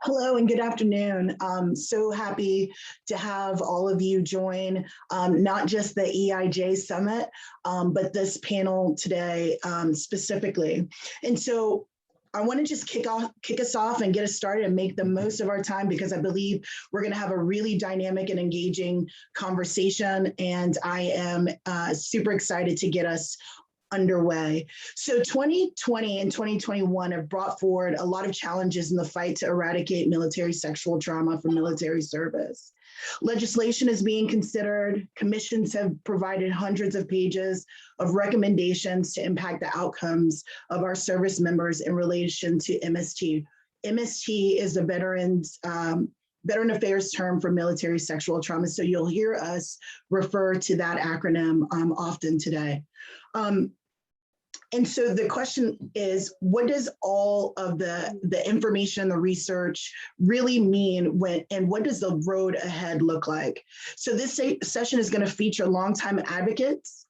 Hello and good afternoon. So happy to have all of you join, not just the EIJ Summit, but this panel today specifically. And so I want to just kick us off and get us started and make the most of our time, because I believe we're going to have a really dynamic and engaging conversation. And I am super excited to get us underway. So 2020 and 2021 have brought forward a lot of challenges in the fight to eradicate military sexual trauma from military service. Legislation is being considered. Commissions have provided hundreds of pages of recommendations to impact the outcomes of our service members in relation to MST. MST is the Veteran Affairs term for military sexual trauma. So you'll hear us refer to that acronym often today. And so the question is, what does all of the information, the research really mean and what does the road ahead look like? So this session is going to feature longtime advocates,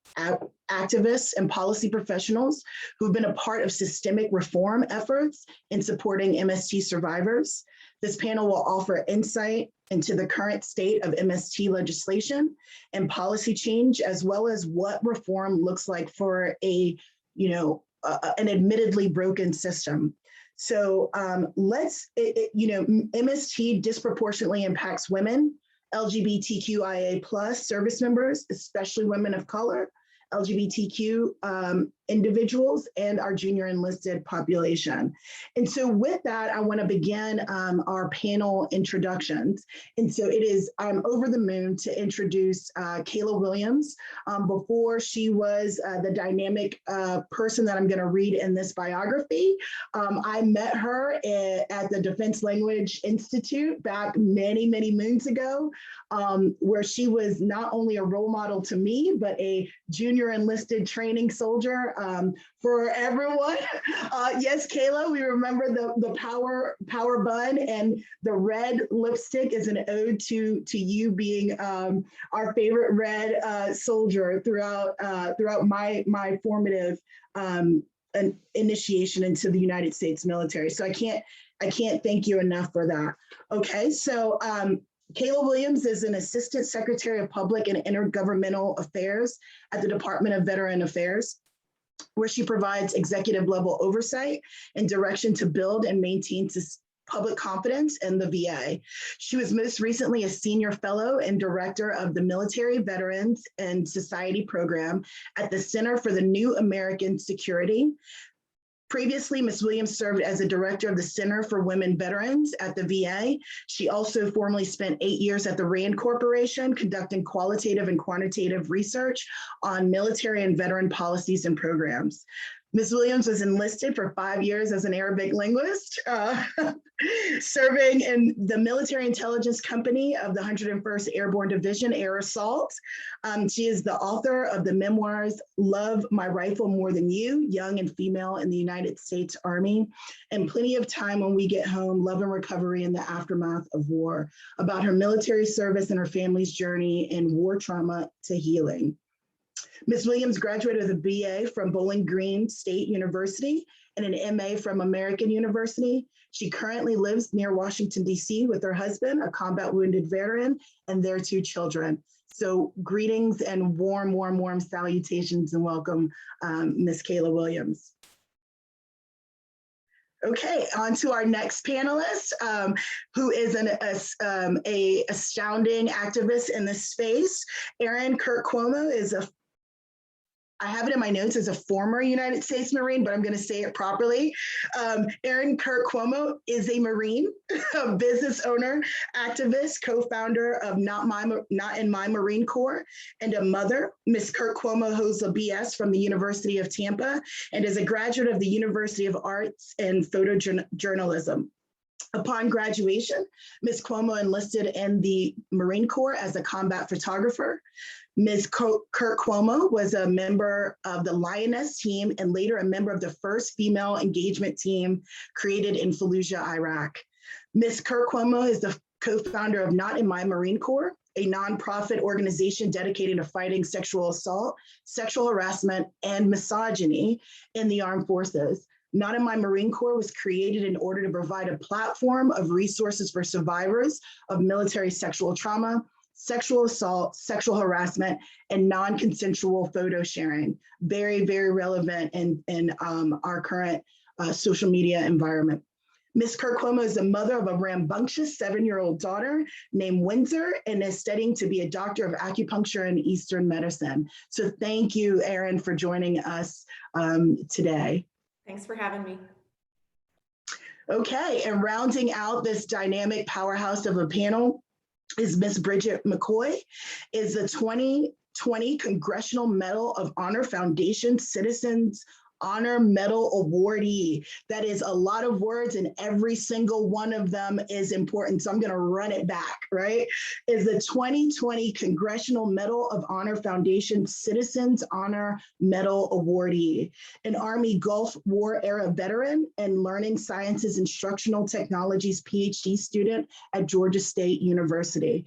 activists, and policy professionals who've been a part of systemic reform efforts in supporting MST survivors. This panel will offer insight into the current state of MST legislation and policy change, as well as what reform looks like for an admittedly broken system. So MST disproportionately impacts women, LGBTQIA+ service members, especially women of color, LGBTQ individuals, and our junior enlisted population. And so with that, I want to begin our panel introductions. And so I'm over the moon to introduce Kayla Williams. Before she was the dynamic person that I'm going to read in this biography, I met her at the Defense Language Institute back many, many moons ago, where she was not only a role model to me, but a junior enlisted training soldier for everyone. Yes, Kayla, we remember the power bun, and the red lipstick is an ode to you being our favorite red soldier throughout my formative initiation into the United States military. So I can't thank you enough for that. Okay, so Kayla Williams is an Assistant Secretary of Public and Intergovernmental Affairs at the Department of Veteran Affairs, where she provides executive level oversight and direction to build and maintain public confidence in the VA. She was most recently a senior fellow and director of the Military Veterans and Society program at the Center for the New American Security. Previously, Ms. Williams served as a director of the Center for Women Veterans at the VA. She also formerly spent 8 years at the RAND Corporation, conducting qualitative and quantitative research on military and veteran policies and programs. Ms. Williams was enlisted for 5 years as an Arabic linguist, serving in the Military Intelligence Company of the 101st Airborne Division, Air Assault. She is the author of the memoirs, Love My Rifle More Than You, Young and Female in the United States Army, and Plenty of Time When We Get Home, Love and Recovery in the Aftermath of War, about her military service and her family's journey in war trauma to healing. Ms. Williams graduated with a BA from Bowling Green State University and an MA from American University. She currently lives near Washington, D.C. with her husband, a combat wounded veteran, and their 2 children. So greetings and warm salutations and welcome, Ms. Kayla Williams. Okay, on to our next panelist, who is an astounding activist in this space. Erin Kirk Cuomo is I have it in my notes as a former United States Marine, but I'm going to say it properly. Erin Kirk Cuomo is a Marine, a business owner, activist, co-founder of Not in My Marine Corps, and a mother. Ms. Kirk Cuomo holds a BS from the University of Tampa and is a graduate of the University of Arts in photojournalism. Upon graduation, Ms. Cuomo enlisted in the Marine Corps as a combat photographer. Ms. Kirk Cuomo was a member of the Lioness team and later a member of the first female engagement team created in Fallujah, Iraq. Ms. Kirk Cuomo is the co-founder of Not in My Marine Corps, a nonprofit organization dedicated to fighting sexual assault, sexual harassment, and misogyny in the armed forces. Not in My Marine Corps was created in order to provide a platform of resources for survivors of military sexual trauma, sexual assault, sexual harassment, and non-consensual photo sharing. Very, very relevant in our current social media environment. Ms. Cuomo is the mother of a rambunctious 7-year-old daughter named Windsor and is studying to be a doctor of acupuncture and Eastern medicine. So thank you, Erin, for joining us today. Thanks for having me. Okay, and rounding out this dynamic powerhouse of a panel is Ms. Bridget McCoy, is the 2020 Congressional Medal of Honor Foundation Citizens Honor Medal awardee. That is a lot of words and every single one of them is important. So I'm going to run it back, right? Is the 2020 Congressional Medal of Honor Foundation Citizens Honor Medal awardee, an Army Gulf War era veteran and learning sciences instructional technologies PhD student at Georgia State University.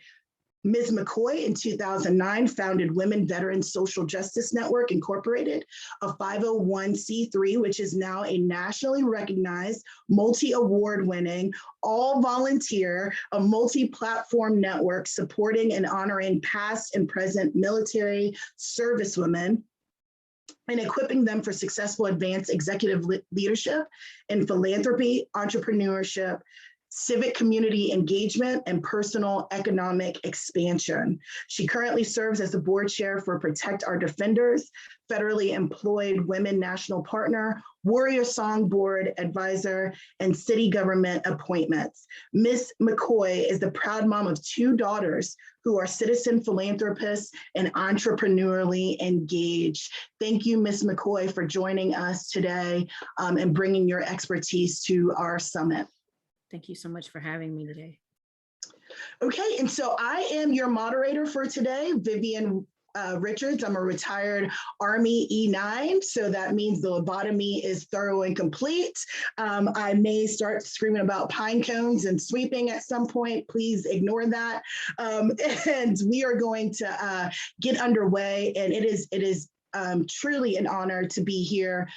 Ms. McCoy in 2009 founded Women Veterans Social Justice Network Incorporated, a 501c3, which is now a nationally recognized, multi-award winning, all volunteer, a multi-platform network supporting and honoring past and present military servicewomen and equipping them for successful advanced executive leadership in philanthropy, entrepreneurship, civic community engagement, and personal economic expansion. She currently serves as the board chair for Protect Our Defenders, federally employed women national partner, Warrior Song Board advisor, and city government appointments. Ms. McCoy is the proud mom of 2 daughters who are citizen philanthropists and entrepreneurially engaged. Thank you, Ms. McCoy, for joining us today and bringing your expertise to our summit. Thank you so much for having me today. Okay, and so I am your moderator for today, Vivian Richards. I'm a retired Army E9, so that means the lobotomy is thorough and complete. I may start screaming about pine cones and sweeping at some point. Please ignore that. And we are going to get underway, and it is truly an honor to be here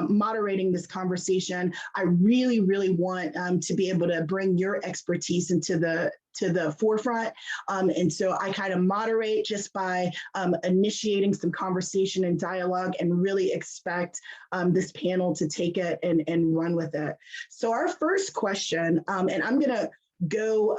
moderating this conversation. I really, really want to be able to bring your expertise into the forefront. And so I kind of moderate just by initiating some conversation and dialogue and really expect this panel to take it and run with it. So our first question, and I'm gonna go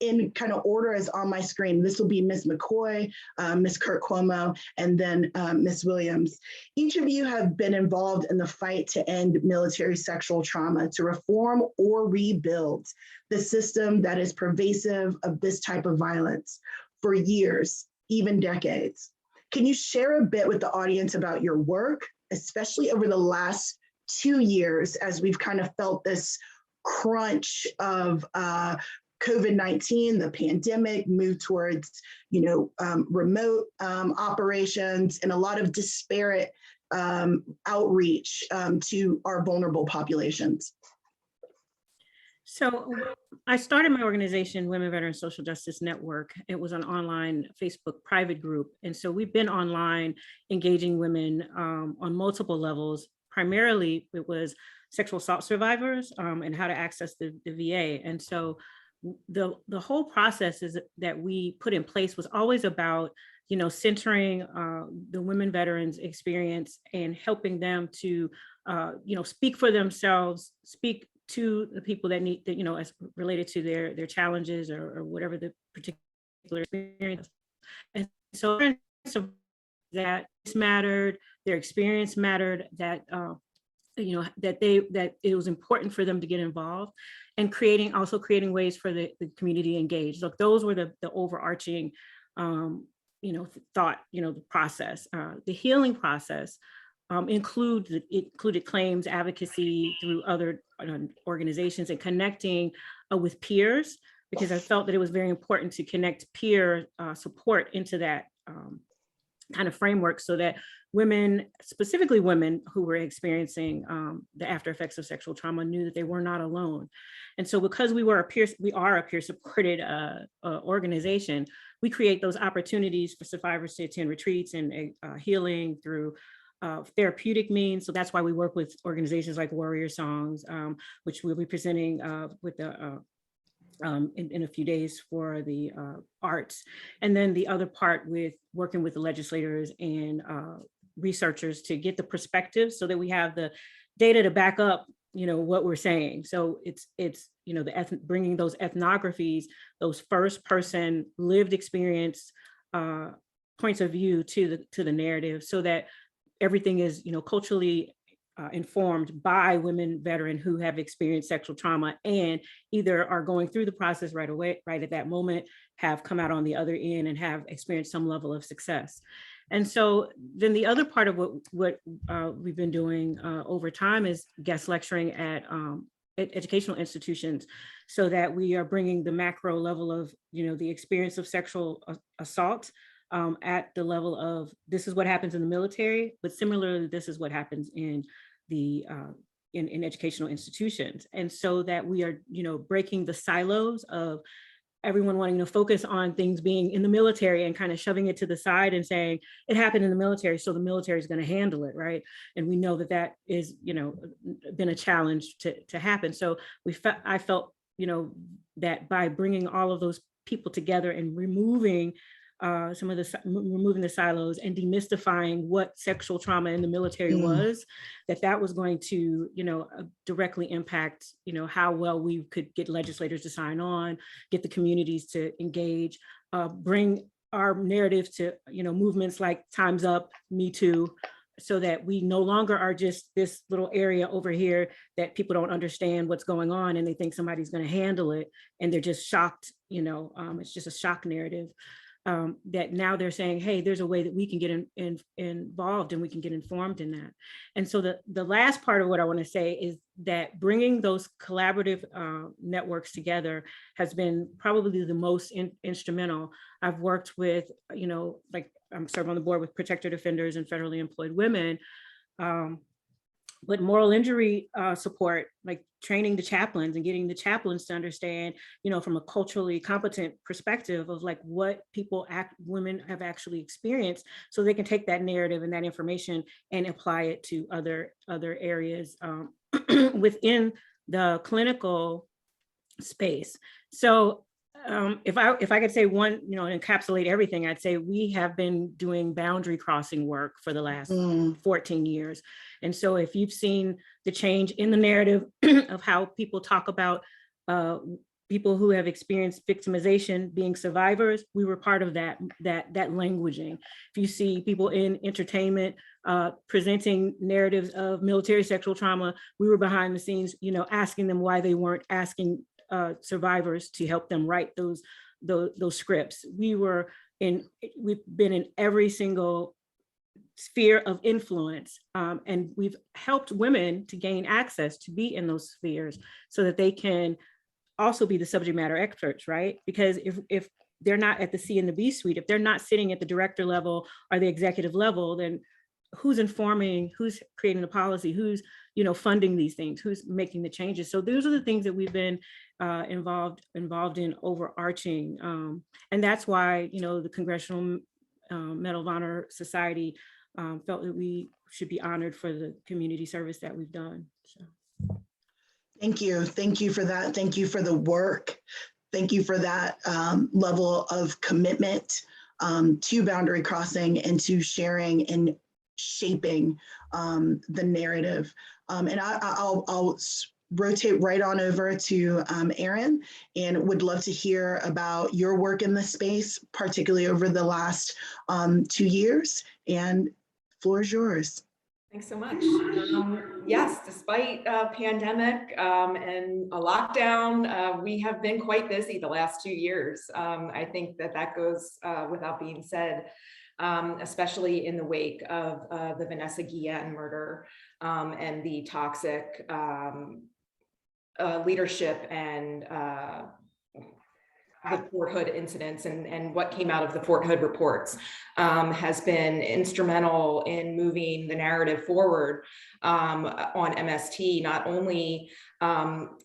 in kind of order as on my screen. This will be Ms. McCoy, Ms. Cuomo, and then Ms. Williams. Each of you have been involved in the fight to end military sexual trauma, to reform or rebuild the system that is pervasive of this type of violence for years, even decades. Can you share a bit with the audience about your work, especially over the last 2 years, as we've kind of felt this crunch of COVID-19, the pandemic, move towards, remote operations and a lot of disparate outreach to our vulnerable populations? So I started my organization, Women Veterans Social Justice Network. It was an online Facebook private group. And so we've been online engaging women on multiple levels. Primarily, it was sexual assault survivors and how to access the VA. And so the whole process that we put in place was always about, centering the women veterans experience and helping them to, speak for themselves, speak to the people that need that, as related to their challenges or whatever the particular experience. And so that this mattered, their experience mattered, that that it was important for them to get involved, and creating ways for the community engaged. Look, those were the overarching, thought, the process. The healing process included claims advocacy through other organizations and connecting with peers, because I felt that it was very important to connect peer support into that kind of framework, so that women, specifically women who were experiencing the after effects of sexual trauma, knew that they were not alone. And so because we are a peer supported organization, we create those opportunities for survivors to attend retreats and healing through therapeutic means. So that's why we work with organizations like Warrior Songs, which we'll be presenting with the in a few days for the arts. And then the other part with working with the legislators and researchers to get the perspective so that we have the data to back up, what we're saying. So it's bringing those ethnographies, those first person lived experience points of view to the narrative, so that everything is, culturally informed by women veterans who have experienced sexual trauma and either are going through the process right away, right at that moment, have come out on the other end and have experienced some level of success. And so then the other part of what we've been doing over time is guest lecturing at educational institutions, so that we are bringing the macro level of, the experience of sexual assault at the level of, this is what happens in the military, but similarly, this is what happens in the in educational institutions. And so that we are, breaking the silos of everyone wanting to focus on things being in the military and kind of shoving it to the side and saying it happened in the military, so the military is going to handle it, right? And we know that is, been a challenge to happen. So I felt, that by bringing all of those people together and removing removing the silos and demystifying what sexual trauma in the military was, that was going to, directly impact, how well we could get legislators to sign on, get the communities to engage, bring our narrative to, movements like Time's Up, Me Too, so that we no longer are just this little area over here that people don't understand what's going on and they think somebody's going to handle it and they're just shocked, it's just a shock narrative. That now they're saying, hey, there's a way that we can get involved and we can get informed in that. And so the last part of what I want to say is that bringing those collaborative networks together has been probably the most instrumental. I've worked with, like I'm serving on the board with Protector Defenders and Federally Employed Women, but moral injury support, like training the chaplains and getting the chaplains to understand, from a culturally competent perspective of like what women have actually experienced, so they can take that narrative and that information and apply it to other areas within the clinical space. So if I could say one, encapsulate everything, I'd say we have been doing boundary crossing work for the last 14 years. And so if you've seen the change in the narrative of how people talk about people who have experienced victimization being survivors, we were part of that languaging. If you see people in entertainment presenting narratives of military sexual trauma, we were behind the scenes, asking them why they weren't asking survivors to help them write those scripts. We've been in every single sphere of influence, and we've helped women to gain access to be in those spheres so that they can also be the subject matter experts, right? Because if they're not at the C and the B suite, if they're not sitting at the director level or the executive level, then who's informing, who's creating the policy, who's funding these things, who's making the changes? So those are the things that we've been involved in overarching, and that's why the Congressional Medal of Honor Society felt that we should be honored for the community service that we've done. So. Thank you for that. Thank you for the work. Thank you for that level of commitment to boundary crossing and to sharing and shaping the narrative. And I'll rotate right on over to Erin, and would love to hear about your work in this space, particularly over the last 2 years, and floor is yours. Thanks so much. Yes, despite a pandemic and a lockdown, we have been quite busy the last 2 years. I think that goes without being said, especially in the wake of the Vanessa Guillen murder and the toxic leadership and the Fort Hood incidents and what came out of the Fort Hood reports has been instrumental in moving the narrative forward on MST, not only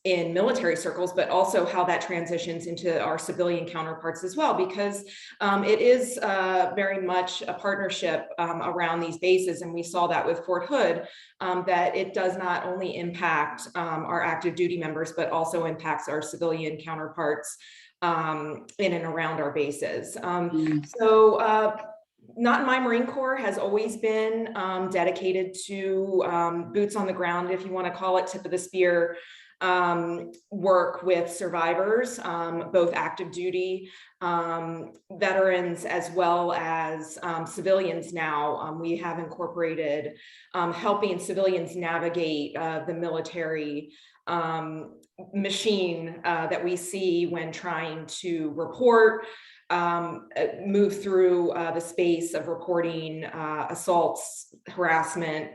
in military circles, but also how that transitions into our civilian counterparts as well, because it is very much a partnership around these bases. And we saw that with Fort Hood, that it does not only impact our active duty members, but also impacts our civilian counterparts in and around our bases. Not in My Marine Corps has always been dedicated to boots on the ground, if you want to call it, tip of the spear work with survivors, both active duty veterans as well as civilians now. We have incorporated helping civilians navigate the military machine that we see when trying to report, move through the space of reporting assaults, harassment.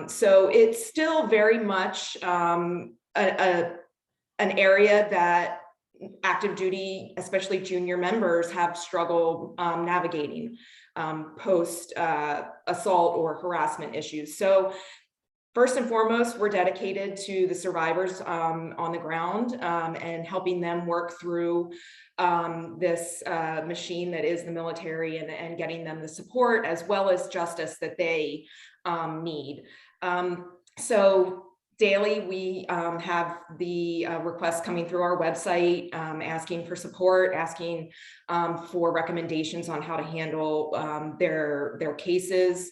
So it's still very much an area that active duty, especially junior members, have struggled navigating post assault or harassment issues. So first and foremost, we're dedicated to the survivors on the ground and helping them work through this machine that is the military and getting them the support as well as justice that they need. So daily, we have the requests coming through our website, asking for support, asking for recommendations on how to handle their cases,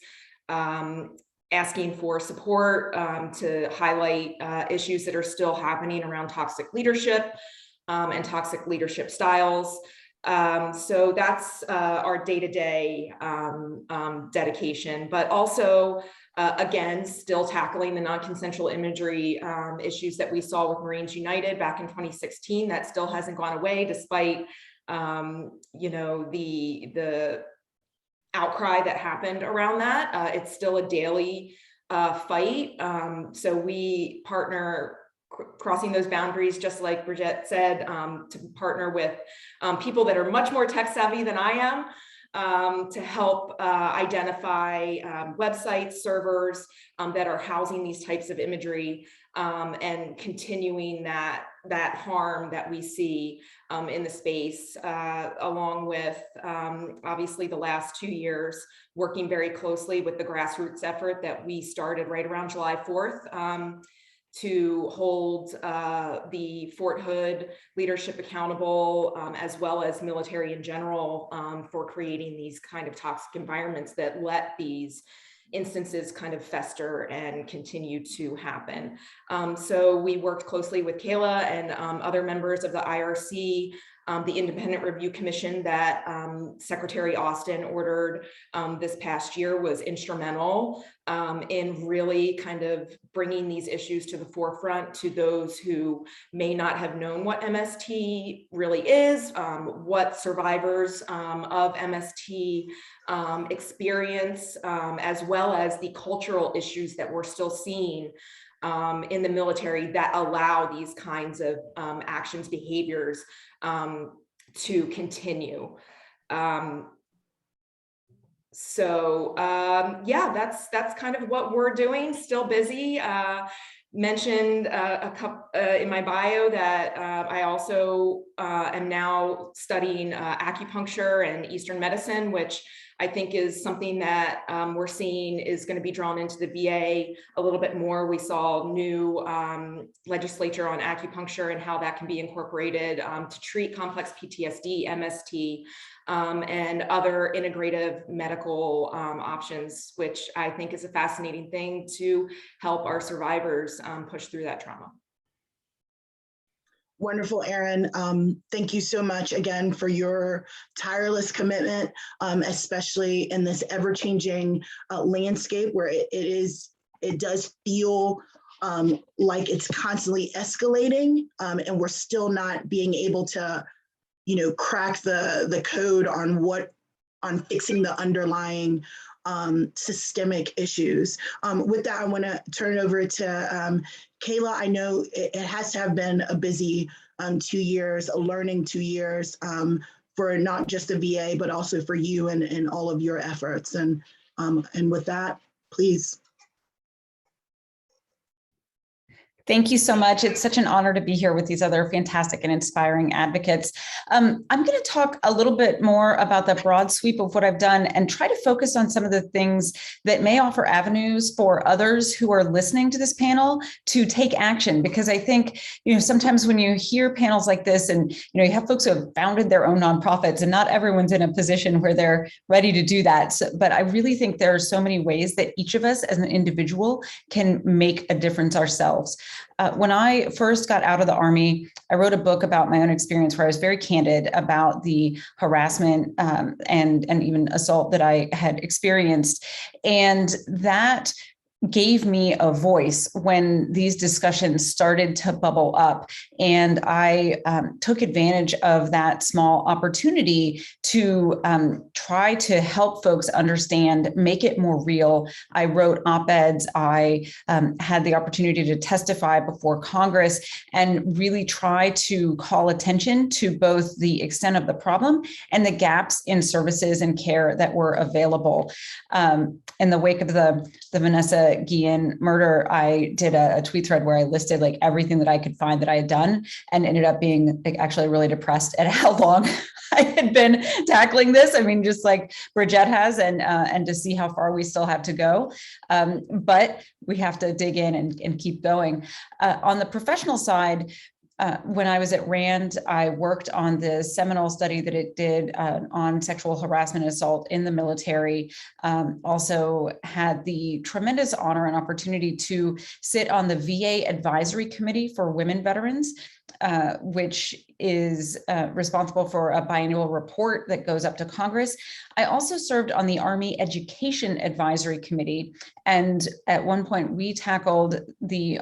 asking for support to highlight issues that are still happening around toxic leadership and toxic leadership styles. So that's our day-to-day dedication, but also, again, still tackling the non-consensual imagery issues that we saw with Marines United back in 2016. That still hasn't gone away, despite you know, the outcry that happened around that. It's still a daily fight. So we partner, crossing those boundaries, just like Bridget said, to partner with people that are much more tech savvy than I am, to help identify websites, servers that are housing these types of imagery and continuing that harm that we see in the space, along with obviously the last 2 years working very closely with the grassroots effort that we started right around July 4th to hold the Fort Hood leadership accountable, as well as military in general, for creating these kind of toxic environments that let these instances kind of fester and continue to happen. So we worked closely with Kayla and other members of the IRC, the Independent Review Commission that Secretary Austin ordered this past year was instrumental in really kind of bringing these issues to the forefront to those who may not have known what MST really is, what survivors of MST experience, as well as the cultural issues that we're still seeing in the military that allow these kinds of actions, behaviors to continue. Yeah, that's kind of what we're doing. Still busy. Mentioned a couple in my bio that I also am now studying acupuncture and Eastern medicine, which I think is something that we're seeing is going to be drawn into the VA a little bit more. We saw new legislature on acupuncture and how that can be incorporated to treat complex PTSD, MST, and other integrative medical options, which I think is a fascinating thing to help our survivors push through that trauma. Wonderful, Erin. Thank you so much again for your tireless commitment, especially in this ever-changing landscape where it does feel like it's constantly escalating, and we're still not being able to, crack the code on fixing the underlying systemic issues. With that, I want to turn it over to Kayla. I know it has to have been a busy 2 years, a learning 2 years for not just the VA, but also for you and all of your efforts. And with that, please. Thank you so much. It's such an honor to be here with these other fantastic and inspiring advocates. I'm going to talk a little bit more about the broad sweep of what I've done and try to focus on some of the things that may offer avenues for others who are listening to this panel to take action. Because I think, sometimes when you hear panels like this and, you have folks who have founded their own nonprofits, and not everyone's in a position where they're ready to do that. But I really think there are so many ways that each of us as an individual can make a difference ourselves. When I first got out of the Army, I wrote a book about my own experience where I was very candid about the harassment and even assault that I had experienced. And that gave me a voice when these discussions started to bubble up. And I took advantage of that small opportunity to try to help folks understand, make it more real. I wrote op-eds. I had the opportunity to testify before Congress and really try to call attention to both the extent of the problem and the gaps in services and care that were available. In the wake of the Vanessa Guillen murder, I did a tweet thread where I listed like everything that I could find that I had done, and ended up being actually really depressed at how long I had been tackling this. I mean, just like Bridget has, and to see how far we still have to go. But we have to dig in and keep going. On the professional side, when I was at RAND, I worked on the seminal study that it did on sexual harassment and assault in the military. Also had the tremendous honor and opportunity to sit on the VA Advisory Committee for Women Veterans, which is responsible for a biannual report that goes up to Congress. I also served on the Army Education Advisory Committee. And at one point we tackled the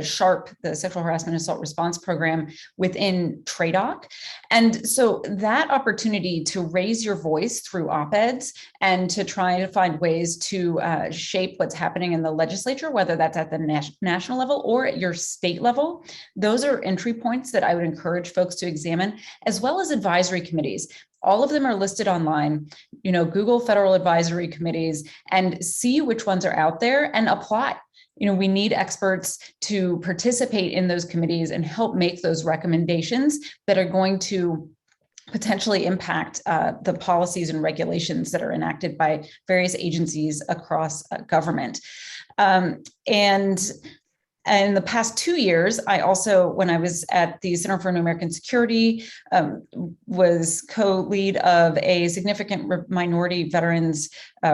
SHARP, the Sexual Harassment and Assault Response Program within TRADOC. And so that opportunity to raise your voice through op-eds and to try to find ways to shape what's happening in the legislature, whether that's at the national level or at your state level, those are entry points that I would encourage folks to examine, as well as advisory committees. All of them are listed online. Google federal advisory committees and see which ones are out there and apply. We need experts to participate in those committees and help make those recommendations that are going to potentially impact the policies and regulations that are enacted by various agencies across government. And in the past 2 years, I also, when I was at the Center for New American Security, was co-lead of a significant minority veterans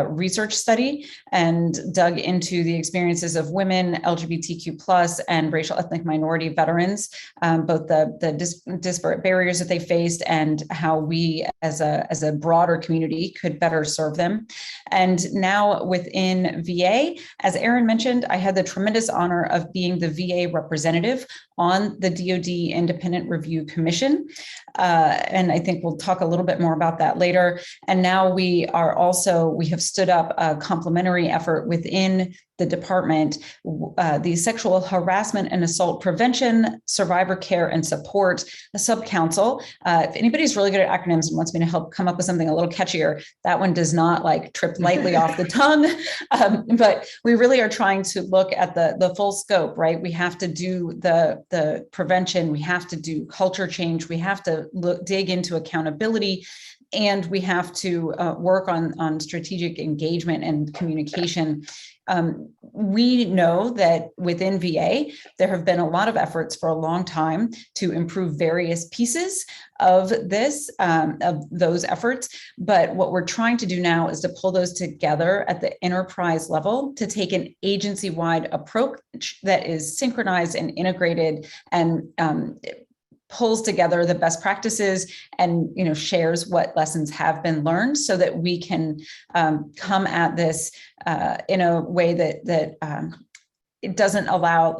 research study and dug into the experiences of women, LGBTQ+, and racial ethnic minority veterans, both the disparate barriers that they faced and how we as a broader community could better serve them. And now within VA, as Erin mentioned, I had the tremendous honor of being the VA representative on the DoD Independent Review Commission. And I think we'll talk a little bit more about that later. And now we have stood up a complementary effort within the department, the Sexual Harassment and Assault Prevention, Survivor Care and Support, a sub-council. If anybody's really good at acronyms and wants me to help come up with something a little catchier, that one does not trip lightly off the tongue. But we really are trying to look at the full scope, right? We have to do the prevention, we have to do culture change, we have to dig into accountability, and we have to work on strategic engagement and communication. We know that within VA, there have been a lot of efforts for a long time to improve various pieces of those efforts. But what we're trying to do now is to pull those together at the enterprise level to take an agency-wide approach that is synchronized and integrated and pulls together the best practices and shares what lessons have been learned so that we can come at this in a way that it doesn't allow,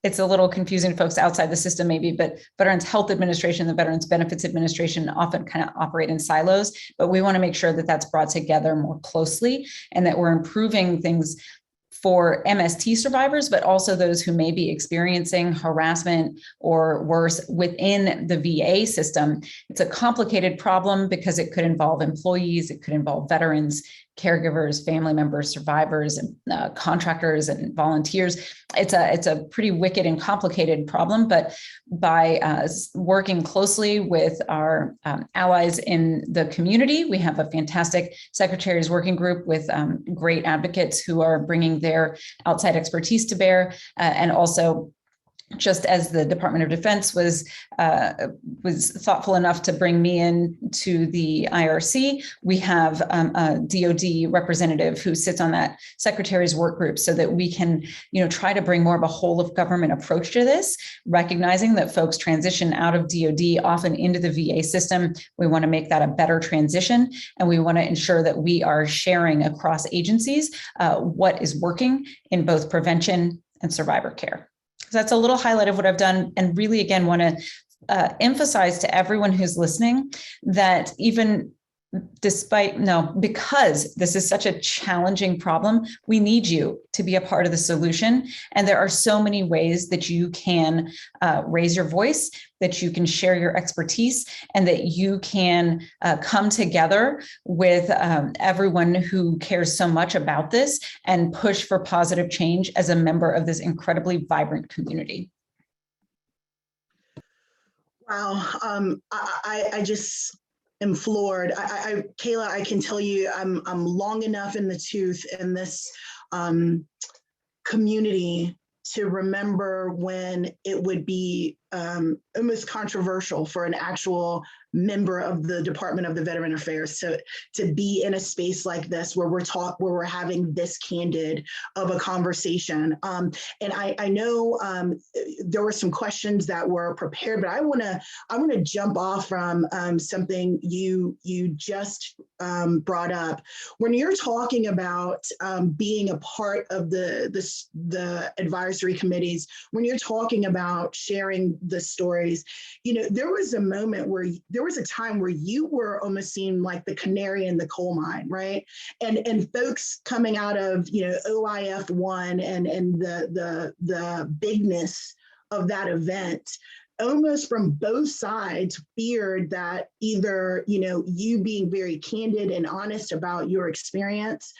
it's a little confusing to folks outside the system maybe, but Veterans Health Administration, the Veterans Benefits Administration often kind of operate in silos, but we want to make sure that that's brought together more closely and that we're improving things for MST survivors, but also those who may be experiencing harassment or worse within the VA system. It's a complicated problem because it could involve employees, it could involve veterans, caregivers, family members, survivors, contractors, and volunteers. It's a pretty wicked and complicated problem, but by working closely with our allies in the community, we have a fantastic secretaries working group with great advocates who are bringing their outside expertise to bear, and also, just as the Department of Defense was thoughtful enough to bring me in to the IRC, we have a DoD representative who sits on that secretary's work group so that we can, try to bring more of a whole of government approach to this, recognizing that folks transition out of DoD often into the VA system. We want to make that a better transition, and we want to ensure that we are sharing across agencies what is working in both prevention and survivor care. So that's a little highlight of what I've done, and really, again, want to emphasize to everyone who's listening that even because this is such a challenging problem, we need you to be a part of the solution. And there are so many ways that you can raise your voice, that you can share your expertise, and that you can come together with everyone who cares so much about this and push for positive change as a member of this incredibly vibrant community. Wow, I just am floored. Kayla, I can tell you, I'm long enough in the tooth in this community to remember when it would be almost controversial for an actual member of the Department of the Veteran Affairs to be in a space like this where we're having this candid of a conversation. And I know there were some questions that were prepared, but I want to jump off from something you just brought up. When you're talking about being a part of the advisory committees, when you're talking about sharing the stories, there was a moment where there was a time where you were almost seen like the canary in the coal mine, right? And folks coming out of OIF 1 and the bigness of that event, almost from both sides, feared that either you being very candid and honest about your experience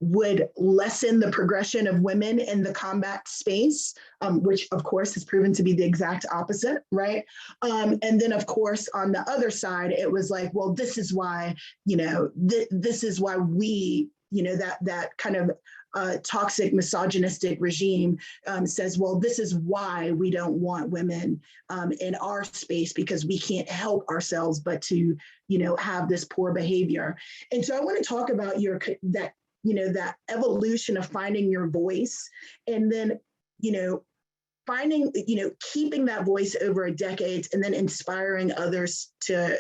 would lessen the progression of women in the combat space, which of course has proven to be the exact opposite, right? And then of course, on the other side, it was like, well, this is why, this is why we, that kind of toxic misogynistic regime says, well, this is why we don't want women in our space, because we can't help ourselves but to, have this poor behavior. And so I want to talk about that evolution of finding your voice, and then, finding, keeping that voice over decades, and then inspiring others to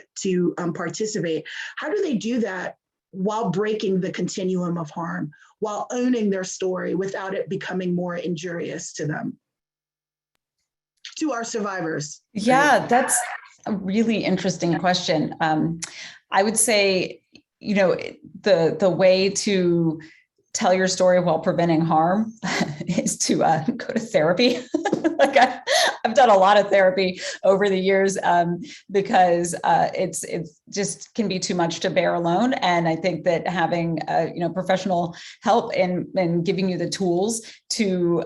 participate. How do they do that while breaking the continuum of harm, while owning their story without it becoming more injurious to them, to our survivors? Yeah, that's a really interesting question. I would say, the way to tell your story while preventing harm is to go to therapy. Like I've done a lot of therapy over the years because it's just can be too much to bear alone. And I think that having professional help and giving you the tools to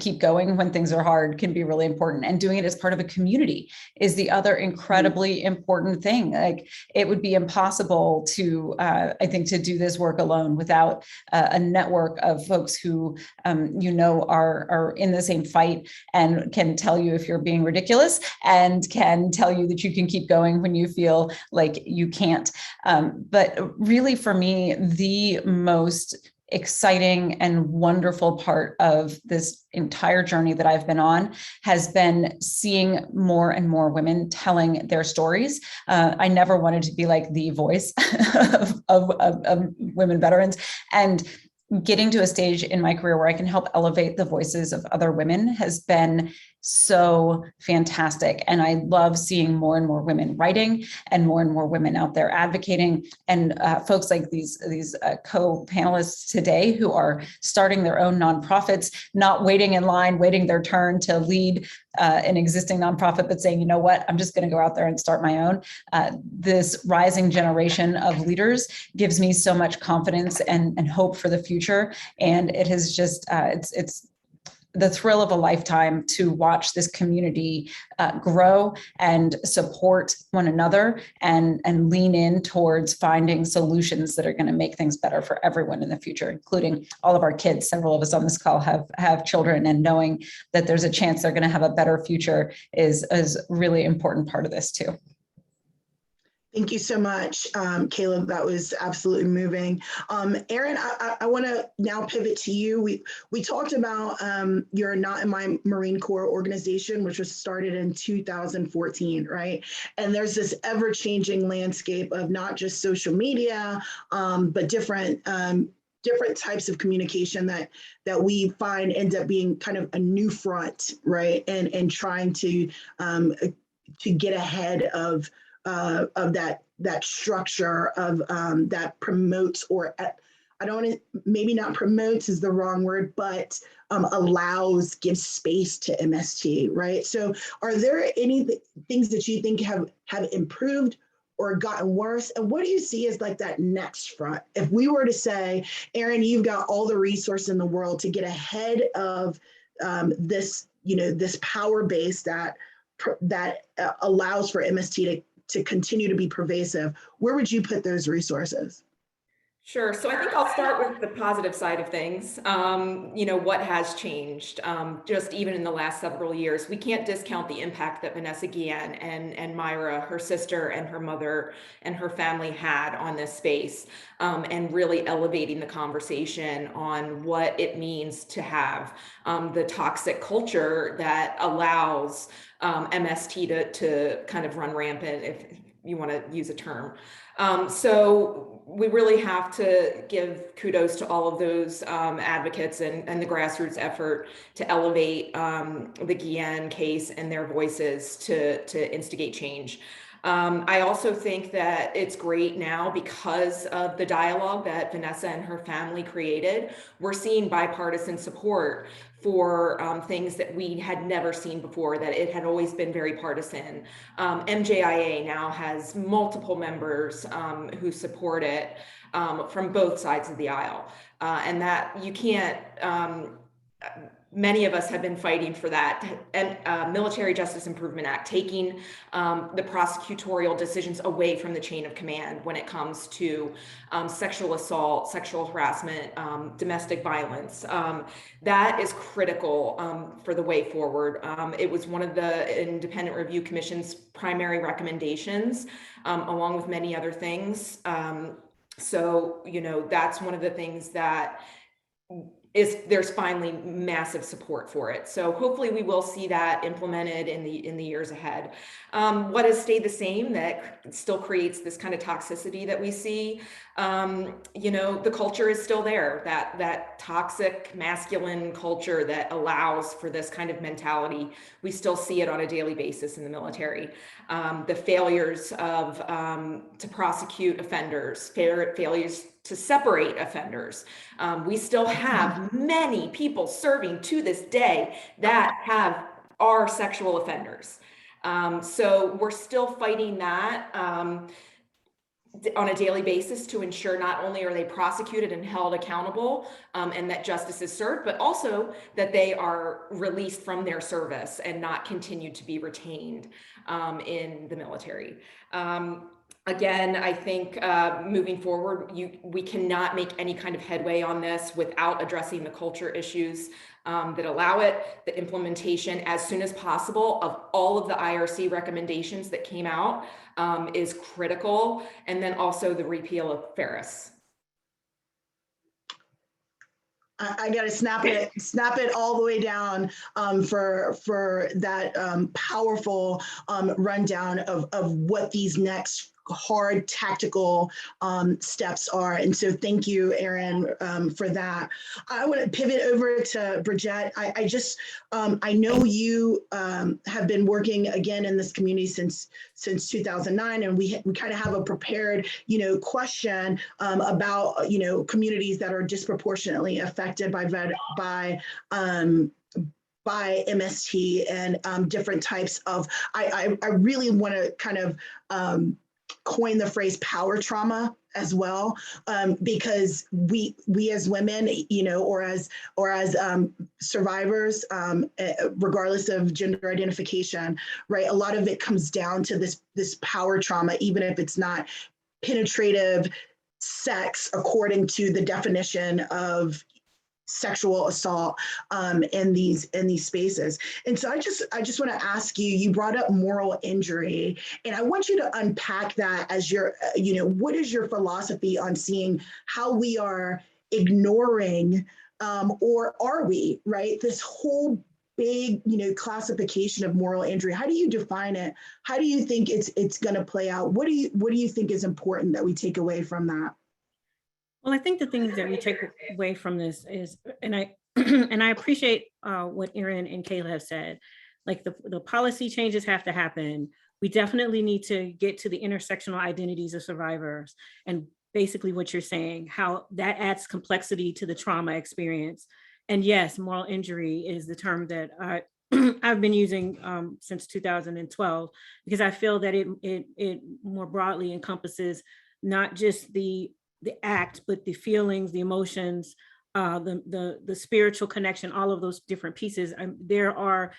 keep going when things are hard can be really important. And doing it as part of a community is the other incredibly important thing. Like it would be impossible to, I think, to do this work alone without a network of folks who, are in the same fight and can tell you if you're being ridiculous and can tell you that you can keep going when you feel like you can't. But really for me, the most exciting and wonderful part of this entire journey that I've been on has been seeing more and more women telling their stories. I never wanted to be like the voice of women veterans. And getting to a stage in my career where I can help elevate the voices of other women has been so fantastic. And I love seeing more and more women writing and more women out there advocating, and folks like these co-panelists today who are starting their own nonprofits, not waiting in line, waiting their turn to lead an existing nonprofit, but saying, you know what, I'm just going to go out there and start my own. This rising generation of leaders gives me so much confidence and hope for the future. And it has just, it's the thrill of a lifetime to watch this community grow and support one another and lean in towards finding solutions that are going to make things better for everyone in the future, including all of our kids. Several of us on this call have children, and knowing that there's a chance they're going to have a better future is a really important part of this too. Thank you so much, Kayla. That was absolutely moving. Erin, I want to now pivot to you. We talked about your Not in My Marine Corps organization, which was started in 2014, right? And there's this ever-changing landscape of not just social media, but different types of communication that we find end up being kind of a new front, right? And trying to get ahead of that structure of that promotes, or maybe not promotes is the wrong word, but gives space to MST, right? So are there any things that you think have improved or gotten worse? And what do you see as like that next front? If we were to say, Erin, you've got all the resource in the world to get ahead of this power base that allows for MST to continue to be pervasive, where would you put those resources? Sure. So I think I'll start with the positive side of things. What has changed just even in the last several years. We can't discount the impact that Vanessa Guillen and Myra, her sister, and her mother and her family had on this space, and really elevating the conversation on what it means to have the toxic culture that allows MST to kind of run rampant, if you want to use a term. So we really have to give kudos to all of those advocates and the grassroots effort to elevate the Guillen case and their voices to instigate change. I also think that it's great now because of the dialogue that Vanessa and her family created. We're seeing bipartisan support for things that we had never seen before, that it had always been very partisan. MJIA now has multiple members who support it from both sides of the aisle. And that you can't, many of us have been fighting for that. And Military Justice Improvement Act, taking the prosecutorial decisions away from the chain of command when it comes to sexual assault, sexual harassment, domestic violence. That is critical for the way forward. It was one of the Independent Review Commission's primary recommendations, along with many other things. So, that's one of the things that there's finally massive support for it. So hopefully we will see that implemented in the years ahead. What has stayed the same that still creates this kind of toxicity that we see, the culture is still there, that toxic masculine culture that allows for this kind of mentality. We still see it on a daily basis in the military. The failures to prosecute offenders, failures to separate offenders. We still have many people serving to this day that are sexual offenders. So we're still fighting that on a daily basis to ensure not only are they prosecuted and held accountable and that justice is served, but also that they are released from their service and not continue to be retained in the military. Again, I think moving forward, we cannot make any kind of headway on this without addressing the culture issues that allow it, the implementation as soon as possible of all of the IRC recommendations that came out is critical, and then also the repeal of Ferris. I got to snap it all the way down for that powerful rundown of what these next hard tactical steps are. And so thank you, Erin, for that. I want to pivot over to Bridget. I know you have been working again in this community since 2009, and we kind of have a prepared, question about, communities that are disproportionately affected by MST and different types of, I really want to kind of coin the phrase power trauma as well, because we as women, or as survivors, regardless of gender identification, right? A lot of it comes down to this power trauma, even if it's not penetrative sex according to the definition of sexual assault in these spaces. And so I just want to ask you, you brought up moral injury, and I want you to unpack that as your, what is your philosophy on seeing how we are ignoring, or are we, right? This whole big, classification of moral injury. How do you define it? How do you think it's going to play out? What do you think is important that we take away from that? Well, I think the things that we take away from this is, and I and I appreciate what Erin and Kayla have said, like the policy changes have to happen. We definitely need to get to the intersectional identities of survivors, and basically what you're saying, how that adds complexity to the trauma experience. And yes, moral injury is the term that I've been using since 2012, because I feel that it more broadly encompasses not just the act, but the feelings, the emotions, the spiritual connection, all of those different pieces. There are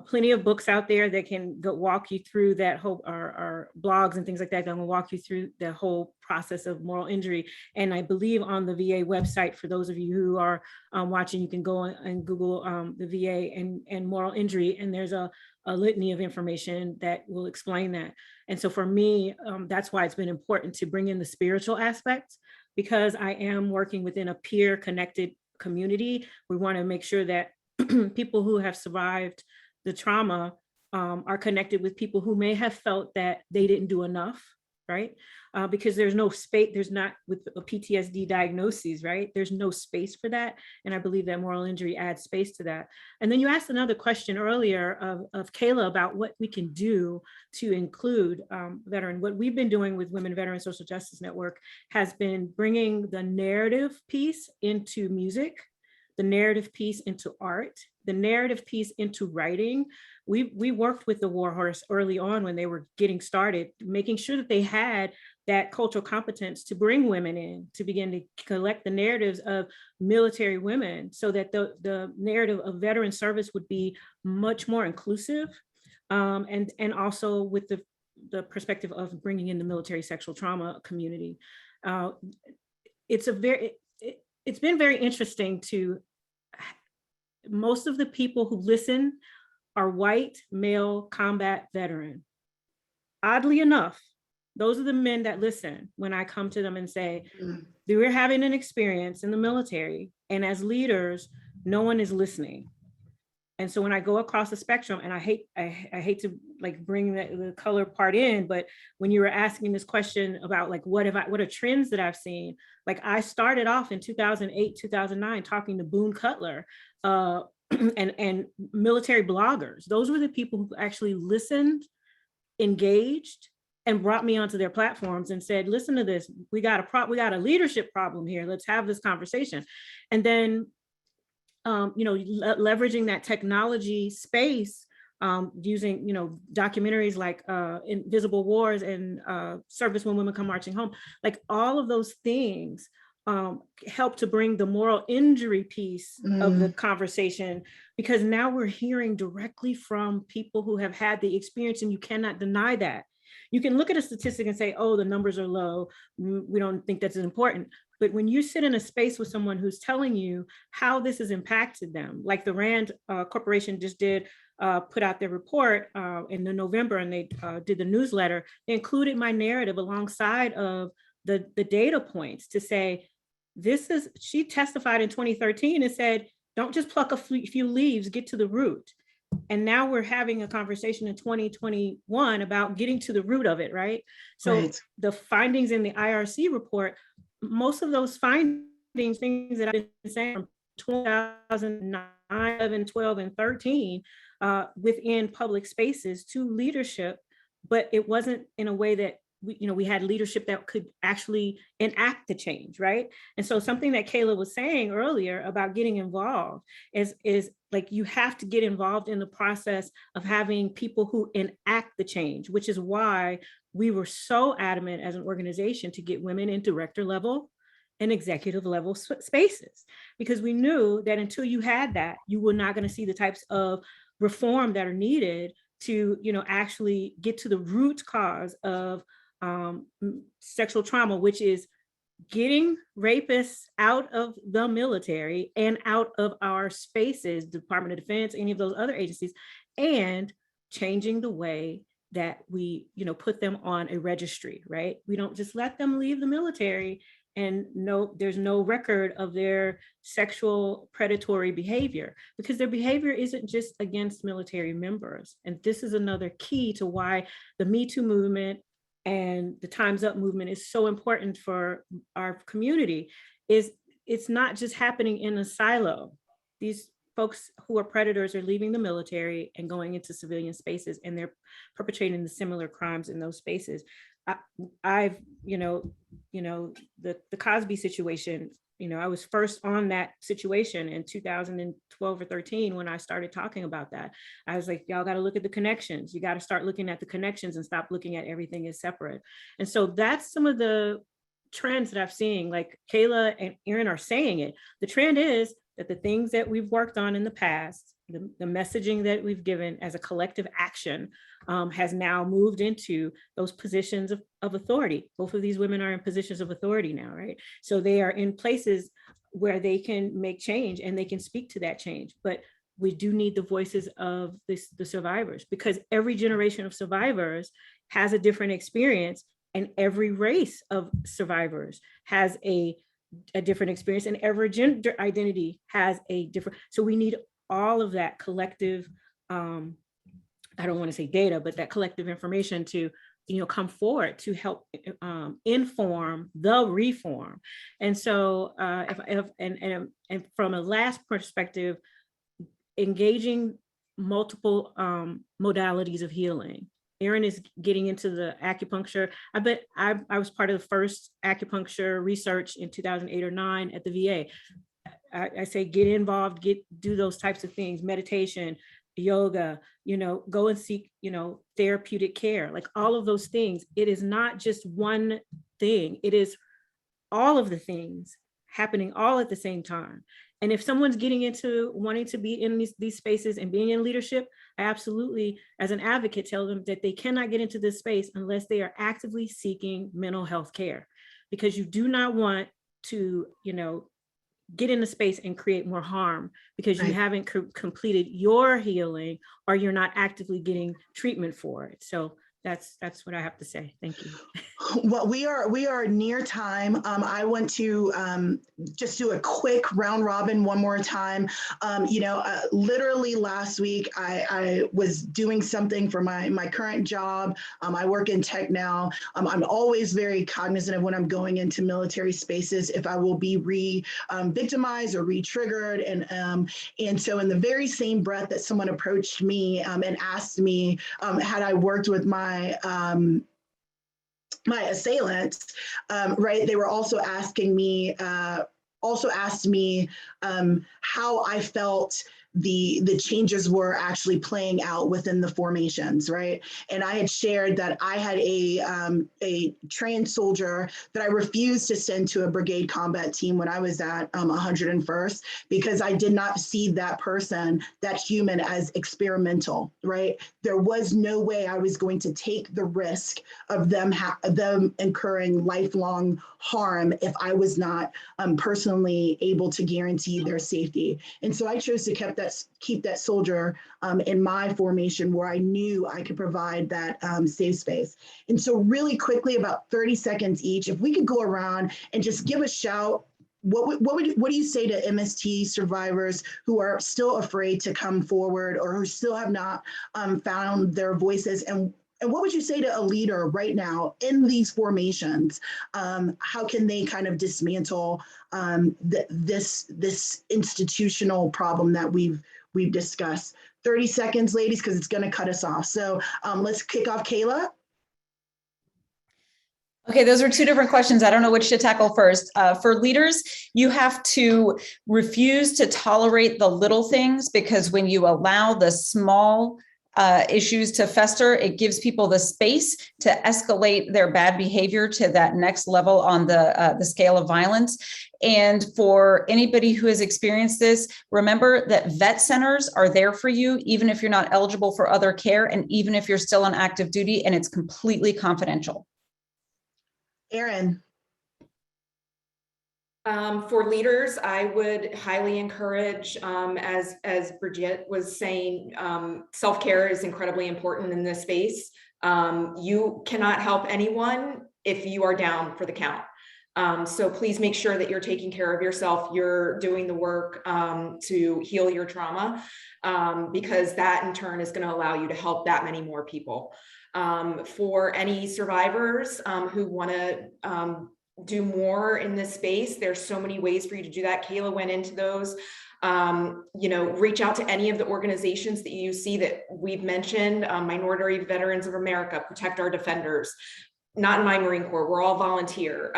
plenty of books out there that can walk you through that whole, or blogs and things like that will walk you through the whole process of moral injury. And I believe on the VA website, for those of you who are watching, you can go and Google the VA and moral injury, and there's a litany of information that will explain that. And so for me, that's why it's been important to bring in the spiritual aspects, because I am working within a peer connected community. We want to make sure that people who have survived the trauma are connected with people who may have felt that they didn't do enough, right? Because there's no space, there's not, with a PTSD diagnosis, right? There's no space for that. And I believe that moral injury adds space to that. And then you asked another question earlier of Kayla about what we can do to include veteran. What we've been doing with Women Veteran Social Justice Network has been bringing the narrative piece into music, the narrative piece into art, the narrative piece into writing. We worked with the War Horse early on when they were getting started, making sure that they had that cultural competence to bring women in, to begin to collect the narratives of military women, so that the narrative of veteran service would be much more inclusive, and also with the perspective of bringing in the military sexual trauma community. It's been very interesting to, most of the people who listen are white, male, combat veteran. Oddly enough, those are the men that listen when I come to them and say, we're having an experience in the military, and as leaders, no one is listening. And so when I go across the spectrum, and I hate to like bring the color part in, but when you were asking this question about like, what are trends that I've seen? Like, I started off in 2008, 2009, talking to Boone Cutler and military bloggers. Those were the people who actually listened, engaged, and brought me onto their platforms and said, listen to this, we got a leadership problem here. Let's have this conversation. And then, leveraging that technology space, using, documentaries like Invisible Wars and Service When Women Come Marching Home, like all of those things help to bring the moral injury piece of the conversation, because now we're hearing directly from people who have had the experience, and you cannot deny that. You can look at a statistic and say, oh, the numbers are low, we don't think that's important. But when you sit in a space with someone who's telling you how this has impacted them, like the RAND Corporation just did put out their report in November, and they did the newsletter, they included my narrative alongside of the data points to say, she testified in 2013 and said, don't just pluck a few leaves, get to the root. And now we're having a conversation in 2021 about getting to the root of it, right? So Right. the findings in the IRC report, most of those findings, things that I've been saying from 2009, 11, 12, and 13 within public spaces to leadership, but it wasn't in a way that we had leadership that could actually enact the change, right? And so something that Kayla was saying earlier about getting involved is like, you have to get involved in the process of having people who enact the change, which is why we were so adamant as an organization to get women in director level and executive level spaces, because we knew that until you had that, you were not going to see the types of reform that are needed to, actually get to the root cause of sexual trauma, which is getting rapists out of the military and out of our spaces, Department of Defense, any of those other agencies, and changing the way that we, put them on a registry, right? We don't just let them leave the military and there's no record of their sexual predatory behavior, because their behavior isn't just against military members. And this is another key to why the Me Too movement and the Time's Up movement is so important for our community. Is it's not just happening in a silo. These folks who are predators are leaving the military and going into civilian spaces, and they're perpetrating the similar crimes in those spaces. I've, the Cosby situation, I was first on that situation in 2012 or 13 when I started talking about that. I was like, y'all got to look at the connections. You got to start looking at the connections and stop looking at everything as separate. And so that's some of the trends that I've seen, like Kayla and Erin are saying it. The trend is that the things that we've worked on in the past, the messaging that we've given as a collective action has now moved into those positions of authority. Both of these women are in positions of authority now, right? So they are in places where they can make change and they can speak to that change. But we do need the voices of the survivors, because every generation of survivors has a different experience, and every race of survivors has a different experience, and every gender identity has a different. So we need all of that collective, I don't want to say data, but that collective information to, come forward to help inform the reform. And so and from a last perspective, engaging multiple modalities of healing. Erin is getting into the acupuncture. I bet I was part of the first acupuncture research in 2008 or 9 at the VA. I say get involved, do those types of things, meditation, yoga, go and seek, therapeutic care, like all of those things. It is not just one thing. It is all of the things happening all at the same time. And if someone's getting into wanting to be in these spaces and being in leadership, I absolutely, as an advocate, tell them that they cannot get into this space unless they are actively seeking mental health care, because you do not want to, get in the space and create more harm because you haven't completed your healing, or you're not actively getting treatment for it. So that's what I have to say. Thank you. Well, we are near time. I want to just do a quick round robin one more time. Literally last week, I was doing something for my current job. I work in tech now. I'm always very cognizant of when I'm going into military spaces, if I will be victimized or re-triggered. And so in the very same breath that someone approached me and asked me, had I worked with my assailants, right? They were also asking me, asked me how I felt the changes were actually playing out within the formations, right? And I had shared that I had a trained soldier that I refused to send to a brigade combat team when I was at 101st, because I did not see that person, that human, as experimental, right? There was no way I was going to take the risk of them incurring lifelong harm if I was not personally able to guarantee their safety. And so I chose to keep that soldier in my formation where I knew I could provide that safe space. And so really quickly, about 30 seconds each, if we could go around and just give a shout what do you say to MST survivors who are still afraid to come forward or who still have not found their voices? And what would you say to a leader right now in these formations? How can they kind of dismantle this institutional problem that we've discussed? 30 seconds, ladies, because it's going to cut us off. So let's kick off Kayla. Okay, those are two different questions. I don't know which to tackle first. For leaders, you have to refuse to tolerate the little things, because when you allow the small issues to fester, it gives people the space to escalate their bad behavior to that next level on the scale of violence. And for anybody who has experienced this, remember that vet centers are there for you, even if you're not eligible for other care, and even if you're still on active duty, and it's completely confidential. Erin. For leaders, I would highly encourage, as Bridget was saying, self-care is incredibly important in this space. You cannot help anyone if you are down for the count. So please make sure that you're taking care of yourself. You're doing the work to heal your trauma, because that in turn is going to allow you to help that many more people. For any survivors who want to do more in this space, there's so many ways for you to do that. Kayla went into those. Reach out to any of the organizations that you see that we've mentioned, Minority Veterans of America, Protect Our Defenders. Not in my Marine Corps, we're all volunteer.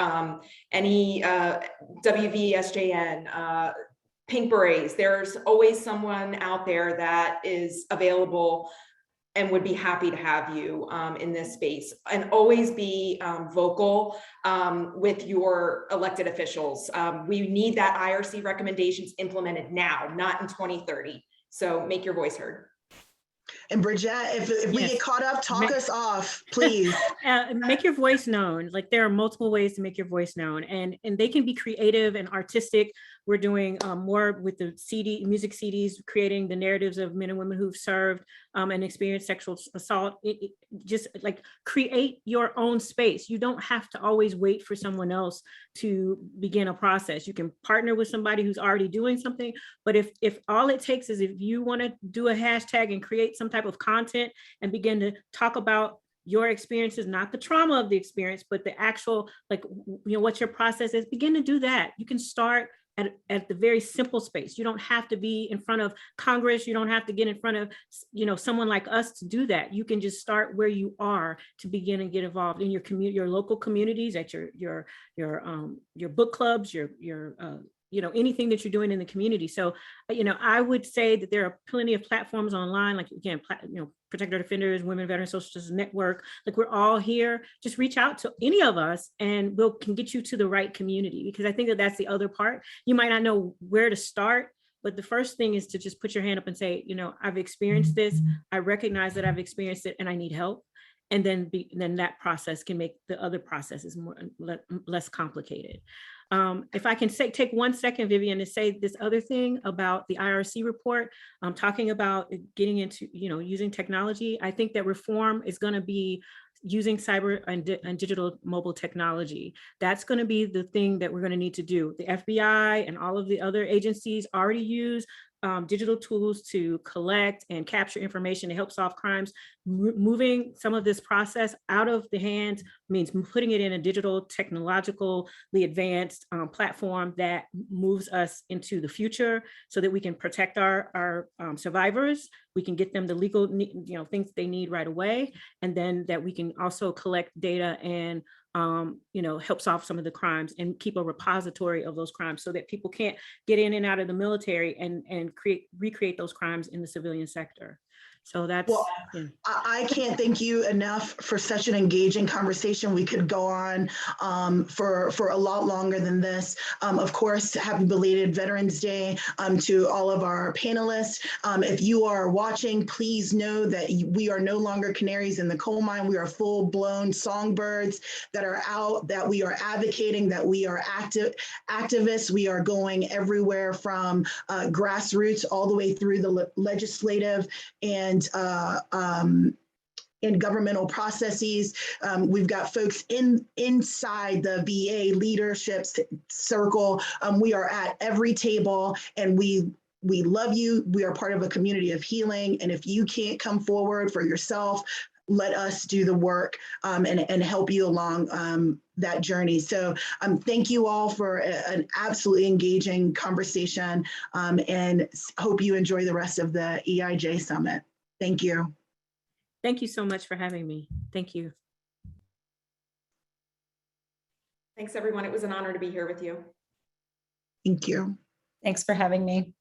Any WVSJN, Pink Berets, there's always someone out there that is available and would be happy to have you in this space. And always be vocal with your elected officials. We need that IRC recommendations implemented now, not in 2030. So make your voice heard. And Bridget, if we get caught up, talk us off, please. Make your voice known. Like, there are multiple ways to make your voice known, and they can be creative and artistic. We're doing more with the music CDs, creating the narratives of men and women who've served and experienced sexual assault. Just like create your own space. You don't have to always wait for someone else to begin a process. You can partner with somebody who's already doing something, but if all it takes is if you want to do a hashtag and create some type of content and begin to talk about your experiences, not the trauma of the experience, but the actual, what your process is, begin to do that. You can start at the very simple space. You don't have to be in front of Congress. You don't have to get in front of, someone like us to do that. You can just start where you are to begin and get involved in your community, your local communities, at your book clubs, anything that you're doing in the community. So, I would say that there are plenty of platforms online, like, again, Protect Our Defenders, Women Veterans Social Justice Network. Like, we're all here. Just reach out to any of us and can get you to the right community, because I think that that's the other part. You might not know where to start, but the first thing is to just put your hand up and say, I've experienced this. I recognize that I've experienced it and I need help. And then that process can make the other processes less complicated. If I can take 1 second, Vivian, to say this other thing about the IRC report, talking about getting into, using technology. I think that reform is going to be using cyber and digital mobile technology. That's going to be the thing that we're going to need to do. The FBI and all of the other agencies already use digital tools to collect and capture information to help solve crimes. Moving some of this process out of the hands means putting it in a digital, technologically advanced platform that moves us into the future, so that we can protect our survivors. We can get them the legal, things they need right away, and then that we can also collect data and help solve some of the crimes and keep a repository of those crimes, so that people can't get in and out of the military and recreate those crimes in the civilian sector. So that's, I can't thank you enough for such an engaging conversation. We could go on for a lot longer than this. Of course, happy belated Veterans Day to all of our panelists. If you are watching, please know that we are no longer canaries in the coal mine. We are full-blown songbirds that are out, that we are advocating, that we are activists. We are going everywhere from grassroots all the way through the legislative and in governmental processes. We've got folks inside the VA leadership circle. We are at every table, and we love you. We are part of a community of healing. And if you can't come forward for yourself, let us do the work and help you along that journey. So thank you all for an absolutely engaging conversation, and hope you enjoy the rest of the EIJ Summit. Thank you. Thank you so much for having me. Thank you. Thanks, everyone. It was an honor to be here with you. Thank you. Thanks for having me.